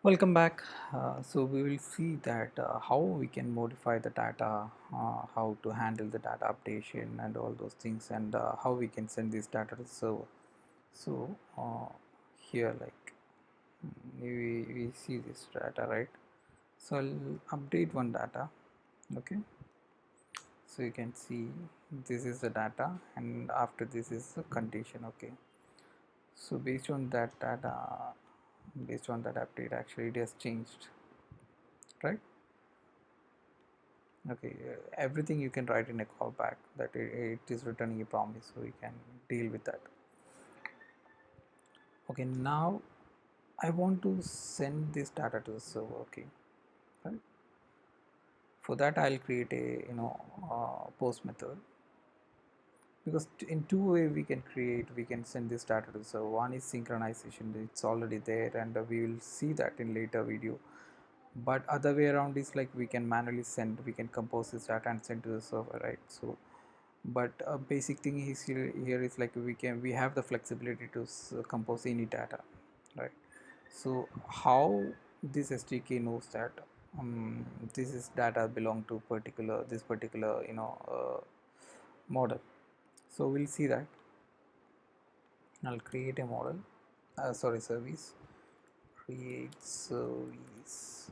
Welcome back. So we will see that how we can modify the data, how to handle the data updation and all those things, and how we can send this data to the server. So here, like we see this data, right? So I'll update one data. Okay. So you can see this is the data, and after this is the condition. Okay. So based on that data, based on that update, actually it has changed, right? Okay, everything you can write in a callback that it is returning a promise, so you can deal with that. Okay, now I want to send this data to the server. Okay, right. For that I'll create a post method, because in two way we can send this data to the server. One is synchronization, it's already there, and we will see that in later video. But other way around is like we can manually send, we can compose this data and send to the server, right? So but a basic thing is here is like we have the flexibility to compose any data, right? So how this SDK knows that this is data belong to this particular model. So we'll see that. I'll create a model, sorry, service, create service.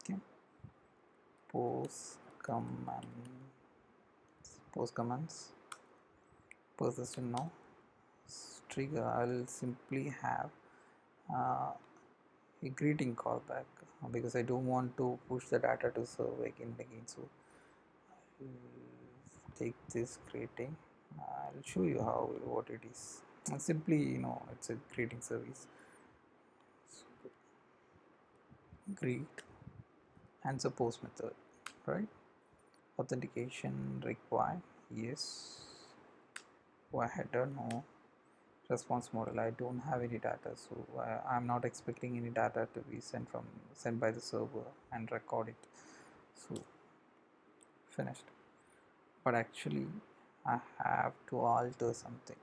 Okay, post command, post commands, persistent now, trigger. I'll simply have a greeting callback, because I don't want to push the data to server again and again. So I'll take this greeting. I'll show you how what it is. Simply, it's a greeting service. So greet and suppose method, right? Authentication required. Yes. Why header? No. Response model, I don't have any data, so I'm not expecting any data to be sent by the server and record it. So finished. But actually I have to alter something.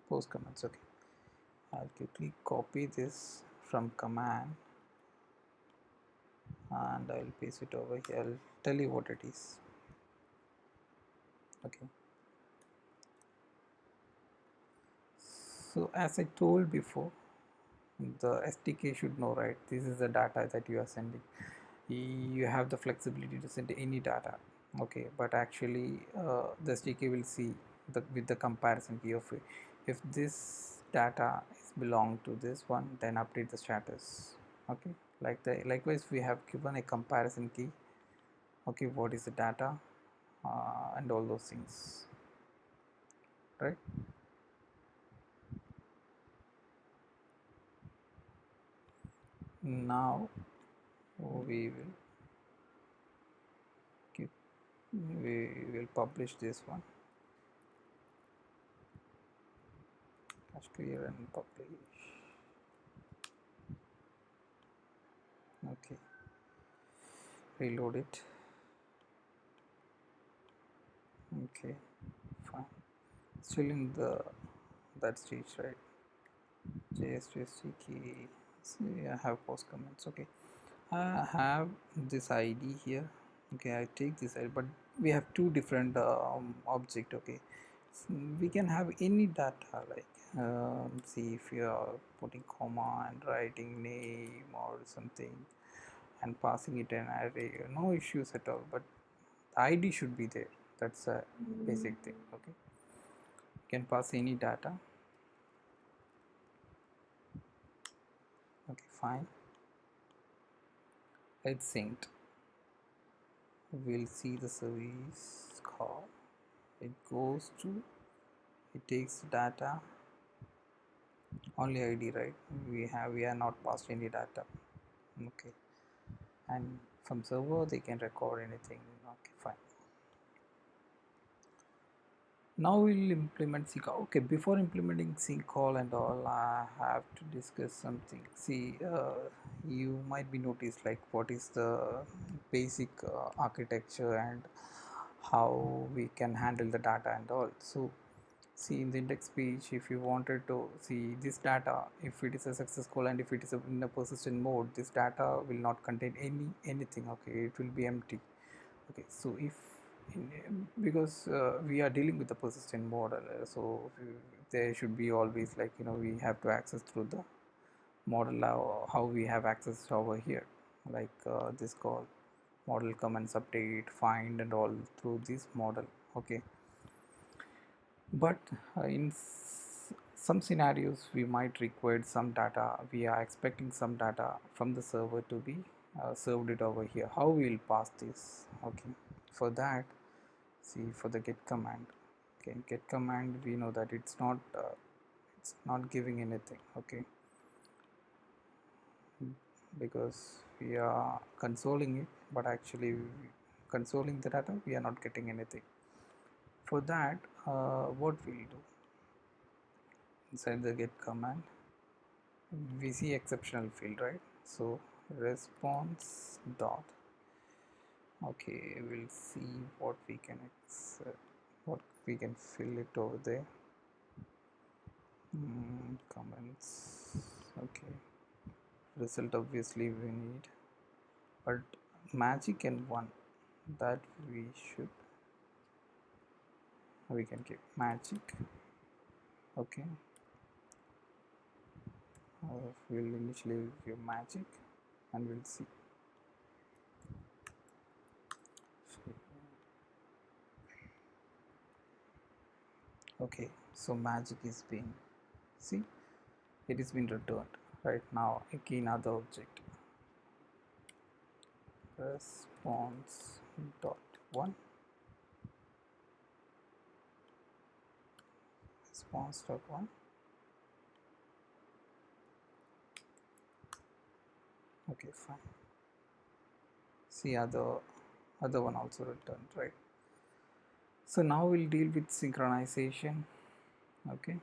Post commands. Okay, I'll quickly copy this from command and I'll paste it over here. I'll tell you what it is. Okay, so as I told before, the SDK should know, right? This is the data that you are sending. You have the flexibility to send any data. Okay, but actually the SDK will see with the comparison key of if this data is belong to this one, then update the status. Okay, likewise we have given a comparison key. Okay, what is the data and all those things, right? Now we will keep, we will publish this one. Let's clear and publish. Okay, reload it. Okay, fine. Still in that stage, right? JS2SDK. See, I have post comments. Okay, I have this ID here. Okay, I take this ID, but we have two different object. Okay, so we can have any data, like see if you are putting comma and writing name or something and passing it an array, no issues at all, but the ID should be there. That's a basic thing. Okay, you can pass any data. Okay, fine, it's synced. We'll see the service call. It goes to, it takes data, only ID, right? We are not passed any data. Okay, and from server they can record anything. Okay, fine. Now we'll implement sync. Okay, before implementing sync call and all, I have to discuss something. See, you might be noticed like what is the basic architecture and how we can handle the data and all. So See, in the index page, if you wanted to see this data, if it is a success call and if it is in a persistent mode, this data will not contain anything. Okay, it will be empty. Okay, so if because we are dealing with the persistent model, so there should be always, like, we have to access through the model, how we have access over here, like this call model comments update find and all through this model. Okay, but in some scenarios we might require some data, we are expecting some data from the server to be served it over here. How we will pass this? Okay, for that, see, for the get command. Okay, get command, we know that it's not giving anything. Okay, because we are consoling it, but actually consoling the data, we are not getting anything. For that, what we'll do, inside the get command, we see exceptional field, right? So response dot, okay, we'll see what we can what we can fill it over there. Comments, okay, result obviously we need, but magic and one, that we can give magic. Okay, we'll initially give magic and we'll see. Okay, so magic is being, see, it is been returned. Right now again other object, response dot one, response dot one. Okay, fine. See, other one also returned, right? So now we'll deal with synchronization. Okay,